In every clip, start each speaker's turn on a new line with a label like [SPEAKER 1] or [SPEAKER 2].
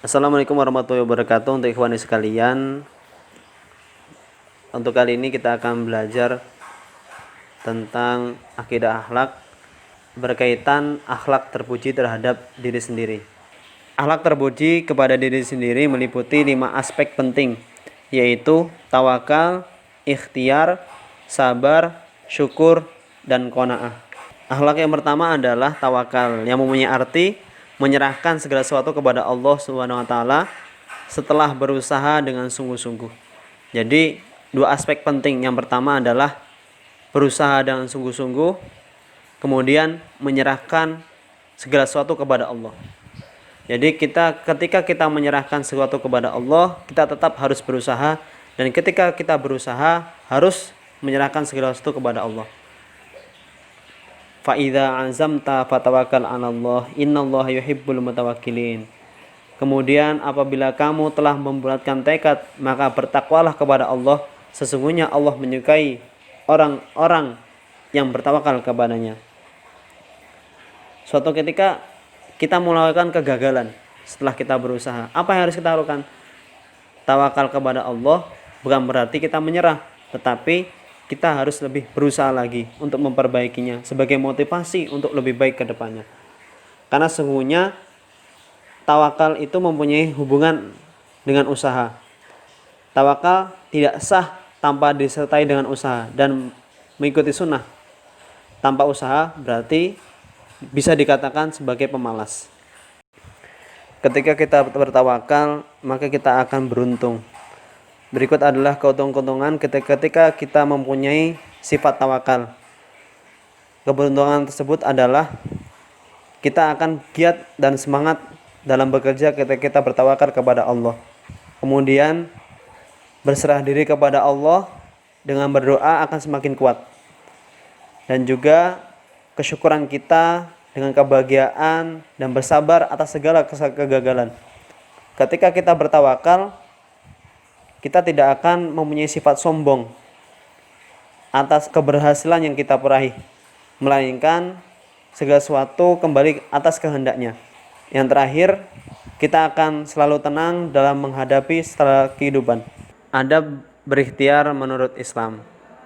[SPEAKER 1] Assalamualaikum warahmatullahi wabarakatuh. Untuk ikhwani sekalian, untuk kali ini kita akan belajar tentang akidah akhlak berkaitan akhlak terpuji terhadap diri sendiri. Akhlak terpuji kepada diri sendiri meliputi 5 aspek penting, yaitu tawakal, ikhtiar, sabar, syukur, dan qanaah. Akhlak yang pertama adalah tawakal, yang mempunyai arti menyerahkan segala sesuatu kepada Allah Subhanahu wa taala setelah berusaha dengan sungguh-sungguh. Jadi, 2 aspek penting. Yang pertama adalah berusaha dengan sungguh-sungguh, kemudian menyerahkan segala sesuatu kepada Allah. Jadi ketika kita menyerahkan sesuatu kepada Allah, kita tetap harus berusaha, dan ketika kita berusaha harus menyerahkan segala sesuatu kepada Allah. Fa idza azamta fatawakkal 'alallah, innallaha yuhibbul mutawakkilin. Kemudian apabila kamu telah membulatkan tekad, maka bertakwalah kepada Allah, sesungguhnya Allah menyukai orang-orang yang bertawakal kepadanya. Suatu ketika kita melakukan kegagalan setelah kita berusaha, apa yang harus kita lakukan? Tawakal kepada Allah bukan berarti kita menyerah, tetapi kita harus lebih berusaha lagi untuk memperbaikinya sebagai motivasi untuk lebih baik ke depannya. Karena sesungguhnya tawakal itu mempunyai hubungan dengan usaha. Tawakal tidak sah tanpa disertai dengan usaha dan mengikuti sunnah. Tanpa usaha berarti bisa dikatakan sebagai pemalas. Ketika kita bertawakal, maka kita akan beruntung. Berikut adalah keuntungan ketika kita mempunyai sifat tawakal. Keberuntungan tersebut adalah kita akan giat dan semangat dalam bekerja ketika kita bertawakal kepada Allah. Kemudian berserah diri kepada Allah dengan berdoa akan semakin kuat. Dan juga kesyukuran kita dengan kebahagiaan dan bersabar atas segala kegagalan. Ketika kita bertawakal, kita tidak akan mempunyai sifat sombong atas keberhasilan yang kita peraih, melainkan segala sesuatu kembali atas kehendaknya. Yang terakhir, kita akan selalu tenang dalam menghadapi setelah kehidupan. Adab berikhtiar menurut Islam.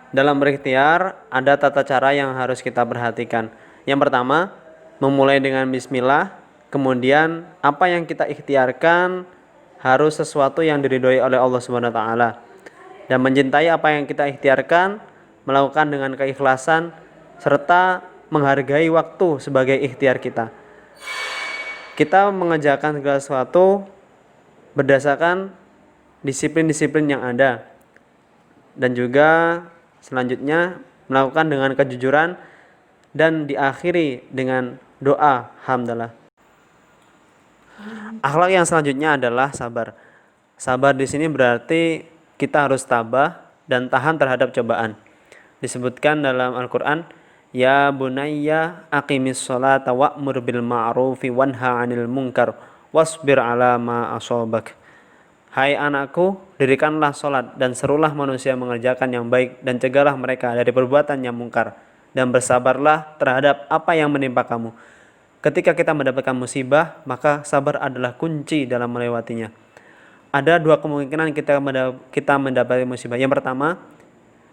[SPEAKER 1] Dalam berikhtiar ada tata cara yang harus kita perhatikan. Yang pertama, memulai dengan bismillah. Kemudian apa yang kita ikhtiarkan harus sesuatu yang diridhoi oleh Allah Subhanahu wa taala. Dan mencintai apa yang kita ikhtiarkan, melakukan dengan keikhlasan serta menghargai waktu sebagai ikhtiar kita. Kita mengerjakan segala sesuatu berdasarkan disiplin-disiplin yang ada. Dan juga selanjutnya melakukan dengan kejujuran dan diakhiri dengan doa hamdalah. Akhlak yang selanjutnya adalah sabar. Sabar di sini berarti kita harus tabah dan tahan terhadap cobaan. Disebutkan dalam Al-Qur'an, ya bunayya aqimis sholata wa'mur bil ma'rufi wanha 'anil munkar wasbir 'ala ma ashabak. Hai anakku, dirikanlah sholat dan serulah manusia mengerjakan yang baik dan cegahlah mereka dari perbuatan yang mungkar, dan bersabarlah terhadap apa yang menimpa kamu. Ketika kita mendapatkan musibah, maka sabar adalah kunci dalam melewatinya. Ada 2 kemungkinan kita mendapati musibah. Yang pertama,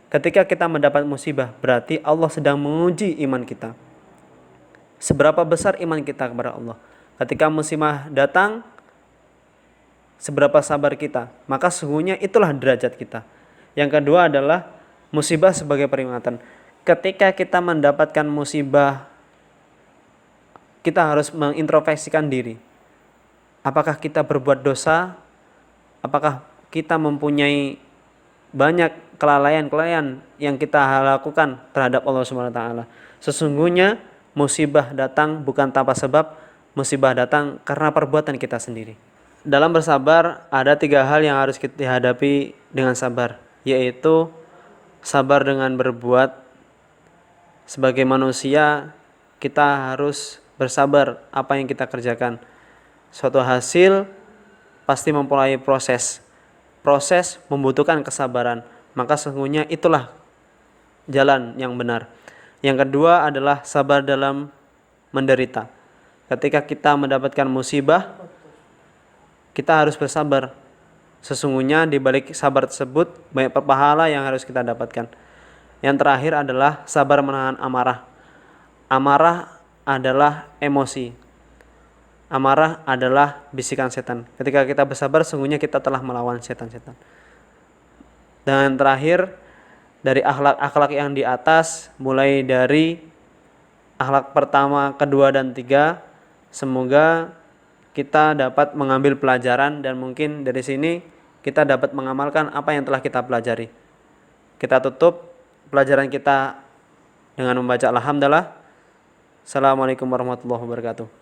[SPEAKER 1] ketika kita mendapat musibah, berarti Allah sedang menguji iman kita. Seberapa besar iman kita kepada Allah. Ketika musibah datang, seberapa sabar kita, maka sesungguhnya itulah derajat kita. Yang kedua adalah musibah sebagai peringatan. Ketika kita mendapatkan musibah, kita harus mengintrospeksikan diri. Apakah kita berbuat dosa? Apakah kita mempunyai banyak kelalaian yang kita lakukan terhadap Allah Subhanahu wa taala? Sesungguhnya musibah datang bukan tanpa sebab, musibah datang karena perbuatan kita sendiri. Dalam bersabar ada 3 hal yang harus kita hadapi dengan sabar, yaitu sabar dengan berbuat. Sebagai manusia, kita harus bersabar apa yang kita kerjakan. Suatu hasil pasti mempunyai proses. Proses membutuhkan kesabaran. Maka sesungguhnya itulah jalan yang benar. Yang kedua adalah sabar dalam menderita. Ketika kita mendapatkan musibah, kita harus bersabar. Sesungguhnya di balik sabar tersebut banyak pahala yang harus kita dapatkan. Yang terakhir adalah sabar menahan amarah. Amarah adalah emosi. Amarah adalah bisikan setan. Ketika kita bersabar, sesungguhnya kita telah melawan setan-setan. Dan yang terakhir, dari akhlak-akhlak yang di atas, mulai dari akhlak pertama, kedua, dan tiga, semoga kita dapat mengambil pelajaran dan mungkin dari sini kita dapat mengamalkan apa yang telah kita pelajari. Kita tutup pelajaran kita dengan membaca alhamdulillah. Assalamualaikum warahmatullahi wabarakatuh.